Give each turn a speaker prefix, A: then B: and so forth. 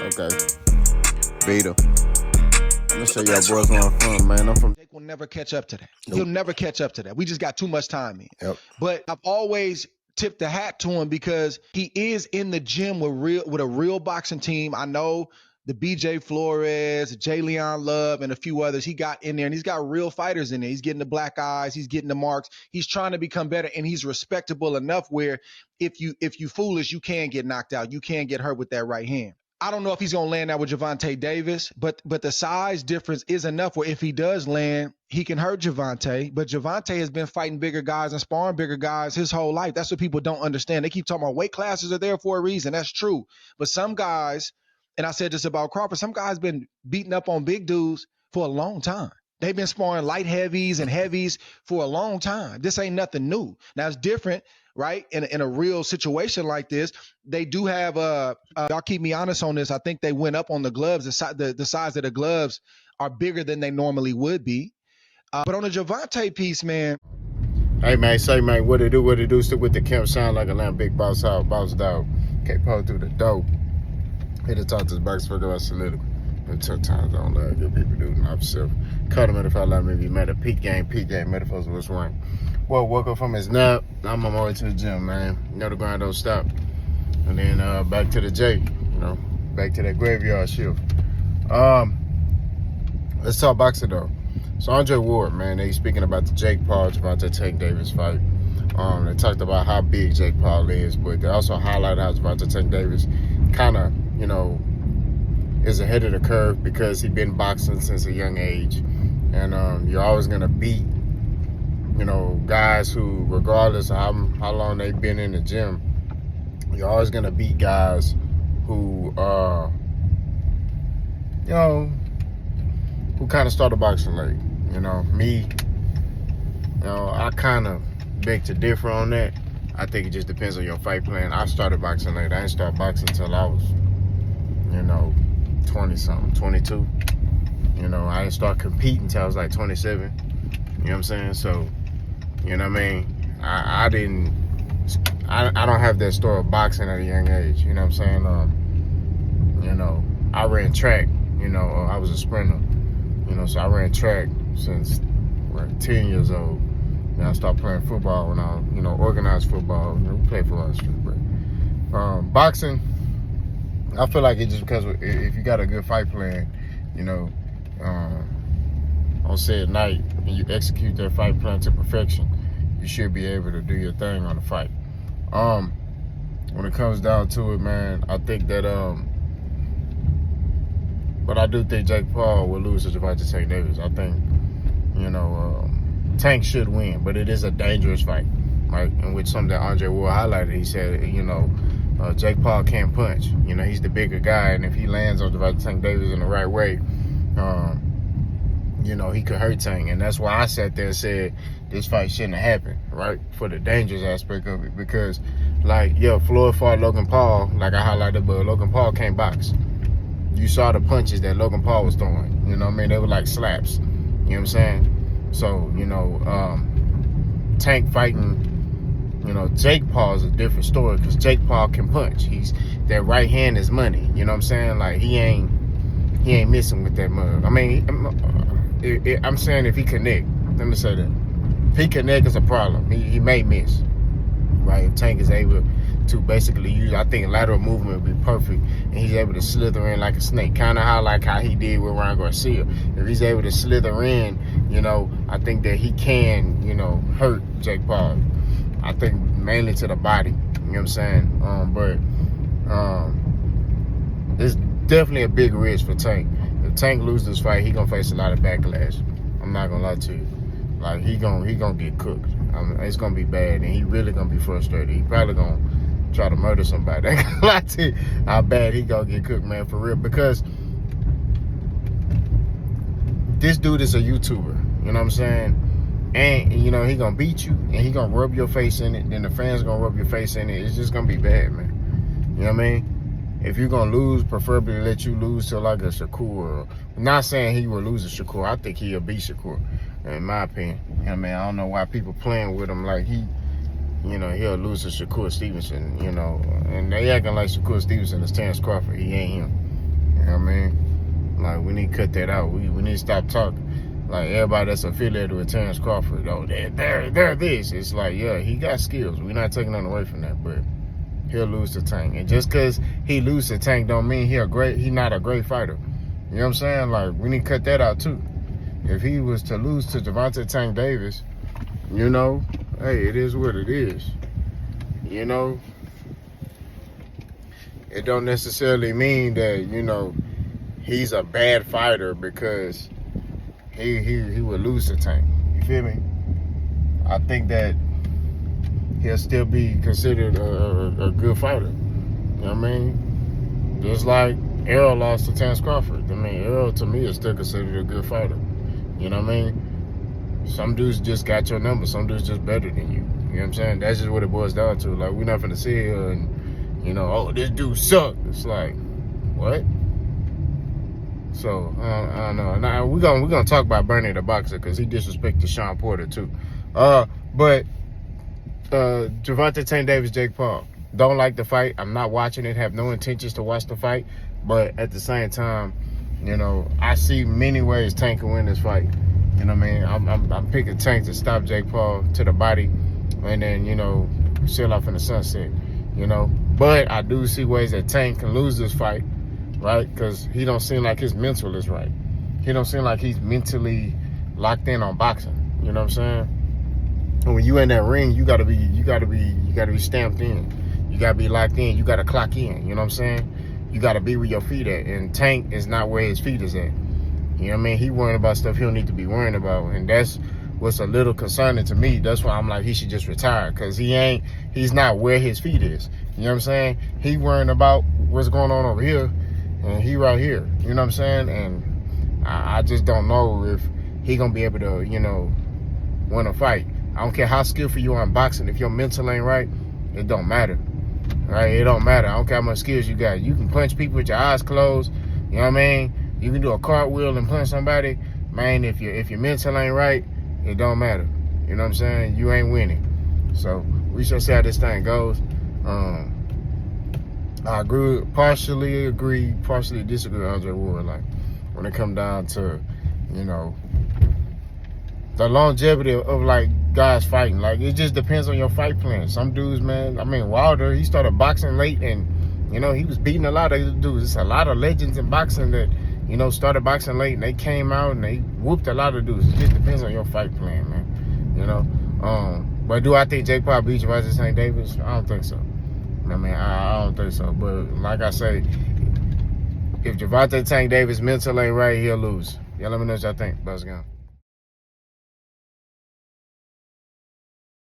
A: Okay. Vito. I'm gonna show y'all boys where I'm from, man. I'm from.
B: Jake will never catch up to that.
A: Nope.
B: He'll never catch up to that. We just got too much time in.
A: Yep.
B: But I've always tipped the hat to him because he is in the gym with a real boxing team. I know the BJ Flores, J. Leon Love, and a few others. He got in there, and he's got real fighters in there. He's getting the black eyes. He's getting the marks. He's trying to become better, and he's respectable enough where if you foolish, you can get knocked out. You can get hurt with that right hand. I don't know if he's going to land that with Gervonta Davis, but the size difference is enough where if he does land, he can hurt Gervonta. But Gervonta has been fighting bigger guys and sparring bigger guys his whole life. That's what people don't understand. They keep talking about weight classes are there for a reason. That's true. But some guys, and I said this about Crawford, some guys been beating up on big dudes for a long time. They've been sparring light heavies and heavies for a long time. This ain't nothing new. Now it's different, right? In a real situation like this, they do have y'all keep me honest on this. I think they went up on the gloves. The size of the gloves are bigger than they normally would be. But on the Gervonta piece, man.
C: Hey man, say man, what it do? Stick with the camp, sound like a lamb, big boss out, boss dog. Can't pull through the dope. Here to talk to this box for about solidification. And tough times I don't let good people do not self. Cut him if I let me be mad at peak game, metaphors was one. Well, woke up from his nap. I'm on my way to the gym, man. You know the grind don't stop. And then back to the J, back to that graveyard shift. Let's talk boxing though. So Andre Ward, man, they speaking about the Jake Paul, Gervonta Tank Davis fight. They talked about how big Jake Paul is, but they also highlighted how Gervonta Tank Davis kind of, is ahead of the curve because he's been boxing since a young age. And you're always going to beat, guys who, regardless of how long they've been in the gym, you're always going to beat guys who, who kind of started boxing late. I kind of beg to differ on that. I think it just depends on your fight plan. I started boxing late. I didn't start boxing until I was, 20-something, 22. I didn't start competing until I was like 27. You know what I'm saying? So, I don't have that story of boxing at a young age. You know what I'm saying? I ran track. I was a sprinter. So I ran track since 10 years old. I started playing football when I, organized football. We played football in the street, but boxing, I feel like it's just because if you got a good fight plan, on said night, and you execute that fight plan to perfection, you should be able to do your thing on the fight. When it comes down to it, man, I think that, but I do think Jake Paul will lose to Gervonta Tank Davis. I think, Tank should win, but it is a dangerous fight, right? In which something that Andre Ward highlighted, he said, Jake Paul can't punch. He's the bigger guy, and if he lands on Gervonta Tank Davis in the right way, he could hurt Tank. And that's why I sat there and said this fight shouldn't have happened, right? For the dangerous aspect of it. Because, Floyd fought Logan Paul, like I highlighted, but Logan Paul can't box. You saw the punches that Logan Paul was throwing. They were like slaps. You know what I'm saying? So, Tank fighting, Jake Paul is a different story because Jake Paul can punch. That right hand is money. You know what I'm saying? Like he ain't missing with that mug. I mean, I'm saying if he connect, let me say that. If he connect is a problem. He may miss. Right? If Tank is able to basically use, I think lateral movement would be perfect, and he's able to slither in like a snake, kind of how he did with Ryan Garcia. If he's able to slither in, I think that he can, hurt Jake Paul. I think mainly to the body, you know what I'm saying? But it's definitely a big risk for Tank. If Tank loses this fight, he gonna face a lot of backlash. I'm not gonna lie to you. Like he gonna get cooked. It's gonna be bad, and he really gonna be frustrated. He probably gonna try to murder somebody. I ain't gonna lie to you how bad he gonna get cooked, man, for real. Because this dude is a YouTuber, you know what I'm saying? And, he gonna beat you, and he gonna rub your face in it, then the fans gonna rub your face in it. It's just gonna be bad, man. You know what I mean? If you're gonna lose, preferably let you lose to like a Shakur. I'm not saying he will lose to Shakur. I think he'll beat Shakur, in my opinion. You know what I mean? I don't know why people playing with him like he'll lose to Shakur Stevenson, and they acting like Shakur Stevenson is Terrence Crawford. He ain't him. You know what I mean? Like, we need to cut that out. We need to stop talking. Like, everybody that's affiliated with Terrence Crawford, oh, they're this. It's like, yeah, he got skills. We're not taking nothing away from that, but he'll lose to Tank. And just because he loses to Tank don't mean he not a great fighter. You know what I'm saying? Like, we need to cut that out, too. If he was to lose to Gervonta Tank Davis, you know, hey, it is what it is. You know, it don't necessarily mean that, you know, he's a bad fighter because he would lose to Tank. You feel me? I think that he'll still be considered a good fighter. You know what I mean? Just like Errol lost to Terrence Crawford. I mean, Errol to me is still considered a good fighter. You know what I mean? Some dudes just got your number. Some dudes just better than you. You know what I'm saying? That's just what it boils down to. Like, we're not finna sit here and, you know, oh, this dude suck. It's like, what? So, I don't know. Now, we're gonna talk about Bernie the boxer because he disrespected Sean Porter, too. But Gervonta Tank Davis, Jake Paul. Don't like the fight. I'm not watching it. Have no intentions to watch the fight. But at the same time, you know, I see many ways Tank can win this fight. You know what I mean? I'm picking Tank to stop Jake Paul to the body and then, you know, sail off in the sunset, you know. But I do see ways that Tank can lose this fight, right? Because he don't seem like his mental is right. He don't seem like he's mentally locked in on boxing. You know what I'm saying? And when you in that ring, you gotta be stamped in. You gotta be locked in. You gotta clock in. You know what I'm saying? You gotta be where your feet at. And Tank is not where his feet is at. You know what I mean? He worrying about stuff he don't need to be worrying about. And that's what's a little concerning to me. That's why I'm like, he should just retire. Because he's not where his feet is. You know what I'm saying? He worrying about what's going on over here. And he right here. You know what I'm saying? And I just don't know if he going to be able to, you know, win a fight. I don't care how skillful you are in boxing. If your mental ain't right, it don't matter. Right? It don't matter. I don't care how much skills you got. You can punch people with your eyes closed. You know what I mean? You can do a cartwheel and punch somebody. Man, if your mental ain't right, it don't matter. You know what I'm saying? You ain't winning. So we shall see how this thing goes. I partially agree, partially disagree with Andre Ward. Like, when it come down to, you know, the longevity of like guys fighting. Like, it just depends on your fight plan. Some dudes, man, I mean, Wilder, he started boxing late and, you know, he was beating a lot of dudes. There's a lot of legends in boxing that, you know, started boxing late and they came out and they whooped a lot of dudes. It just depends on your fight plan, man. You know? But do I think Jake Paul beats Gervonta Tank Davis? I don't think so. I mean, I don't think so. But like I say, if Gervonta Tank Davis mental ain't right, he'll lose. Y'all let me know what y'all think. Buzz gun.